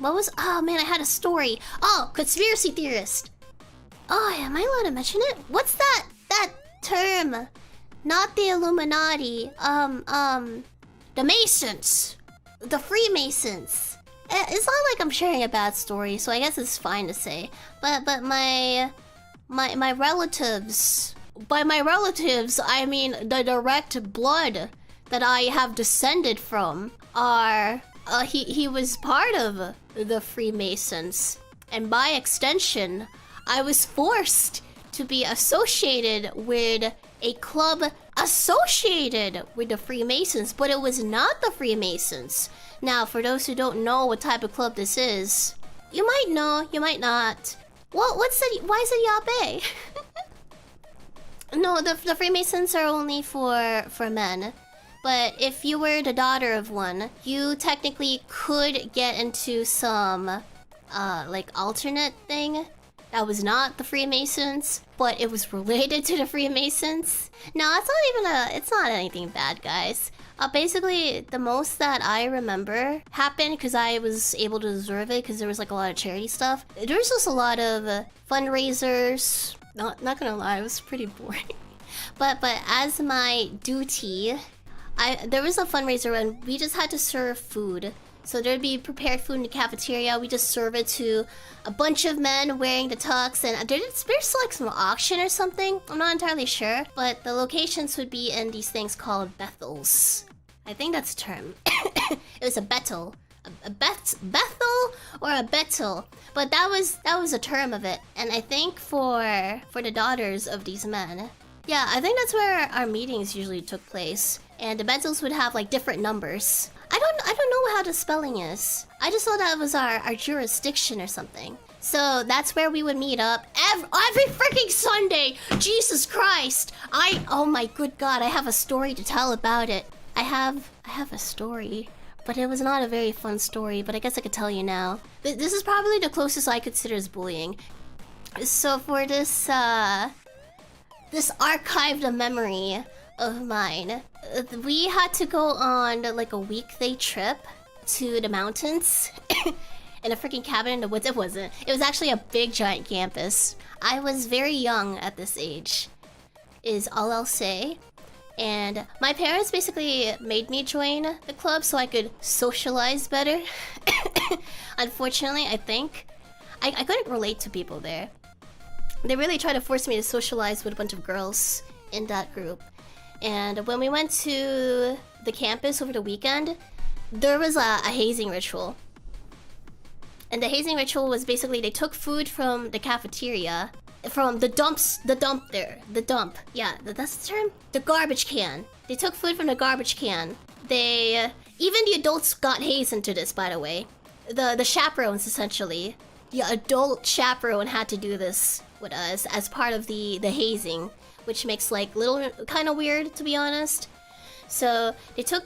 What was... Oh, man, I had a story. Oh, conspiracy theorist. Oh, am I allowed to mention it? What's that term? Not the Illuminati. The Masons. The Freemasons. It's not like I'm sharing a bad story, so I guess it's fine to say. But my relatives... By my relatives, I mean the direct blood that I have descended from are... he was part of the Freemasons. And by extension, I was forced to be associated with a club associated with the Freemasons, but it was not the Freemasons. Now, for those who don't know what type of club this is, you might know, you might not. Well, why is it yabe? No, the Freemasons are only for men. But if you were the daughter of one, you technically could get into some, like, alternate thing that was not the Freemasons, but it was related to the Freemasons. No, it's not anything bad, guys. Basically, the most that I remember happened because I was able to observe it because there was like a lot of charity stuff. There was just a lot of fundraisers. Not gonna lie, it was pretty boring. But as my duty, there was a fundraiser and we just had to serve food. So there'd be prepared food in the cafeteria. We just serve it to a bunch of men wearing the tux, and there's like some auction or something. I'm not entirely sure, but the locations would be in these things called Bethels. I think that's a term. It was a Bethel. A Bethel or a Betel, but that was a term of it. And I think for the daughters of these men, yeah, I think that's where our meetings usually took place. And the Bethels would have like different numbers. I don't know how the spelling is. I just thought that was our jurisdiction or something. So that's where we would meet up every freaking Sunday. Jesus Christ! Oh my good God! I have a story to tell about it. I have a story. But it was not a very fun story, but I guess I could tell you now. This is probably the closest I consider as bullying. So for this archived memory of mine, we had to go on like a weekday trip to the mountains in a freaking cabin in the woods. It wasn't. It was actually a big giant campus. I was very young at this age, is all I'll say. And my parents basically made me join the club so I could socialize better. Unfortunately, I think I couldn't relate to people there. They really tried to force me to socialize with a bunch of girls in that group. And when we went to the campus over the weekend, there was a hazing ritual. And the hazing ritual was basically they took food from the cafeteria, from the dump, yeah, that's the term? The garbage can. They took food from the garbage can. Even the adults got hazed into this, by the way. The chaperones, essentially. The adult chaperone had to do this with us as part of the hazing, which makes like little kind of weird, to be honest. So they took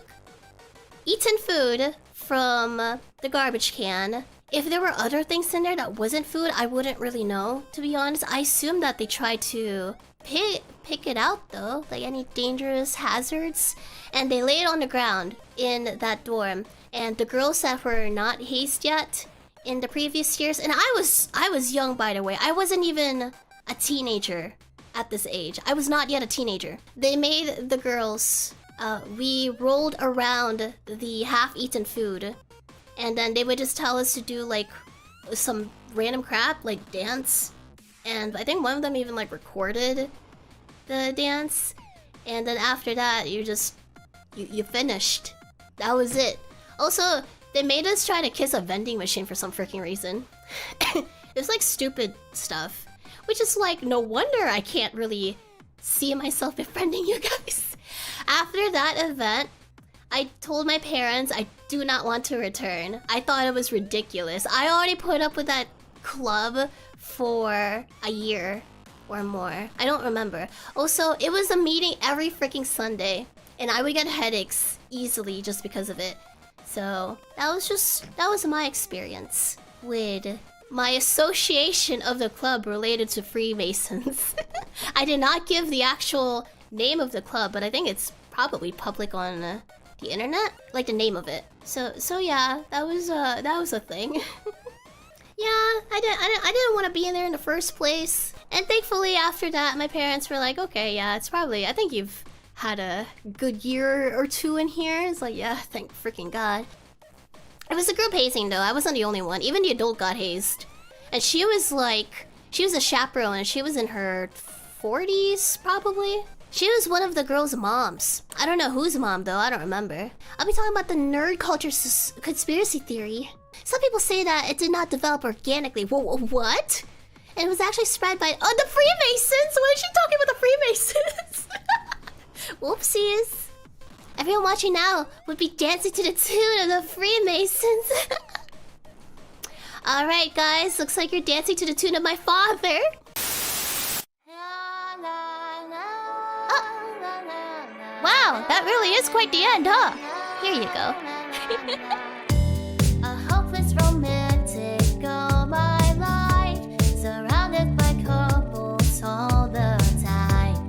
eaten food from the garbage can. If there were other things in there that wasn't food, I wouldn't really know, to be honest. I assume that they tried to pick it out, though, like any dangerous hazards. And they laid it on the ground in that dorm. And the girls that were not hazed yet in the previous years, and I was young, by the way. I wasn't even a teenager at this age. I was not yet a teenager. They made the girls, we rolled around the half-eaten food. And then they would just tell us to do like some random crap, like dance. And I think one of them even like recorded the dance. And then after that, you finished. That was it. Also, they made us try to kiss a vending machine for some freaking reason. It's like stupid stuff. Which is like, no wonder I can't really see myself befriending you guys. After that event, I told my parents I do not want to return. I thought it was ridiculous. I already put up with that club for a year or more. I don't remember. Also, it was a meeting every freaking Sunday, and I would get headaches easily just because of it. So that was my experience with my association of the club related to Freemasons. I did not give the actual name of the club, but I think it's probably public on the internet, like the name of it. So yeah, that was a thing. Yeah, I didn't want to be in there in the first place. And thankfully after that, my parents were like, okay, yeah, it's probably, I think you've had a good year or two in here. It's like, yeah, thank freaking God. It was a group hazing though, I wasn't the only one. Even the adult got hazed. And she was like, she was a chaperone and she was in her 40s, probably. She was one of the girls' moms. I don't know whose mom though, I don't remember. I'll be talking about the nerd culture conspiracy theory. Some people say that it did not develop organically. Whoa, what? And it was actually spread by the Freemasons. What is she talking about, the Freemasons? Whoopsies. Everyone watching now would be dancing to the tune of the Freemasons. Alright guys, looks like you're dancing to the tune of my father. Wow, that really is quite the end, huh? Here you go.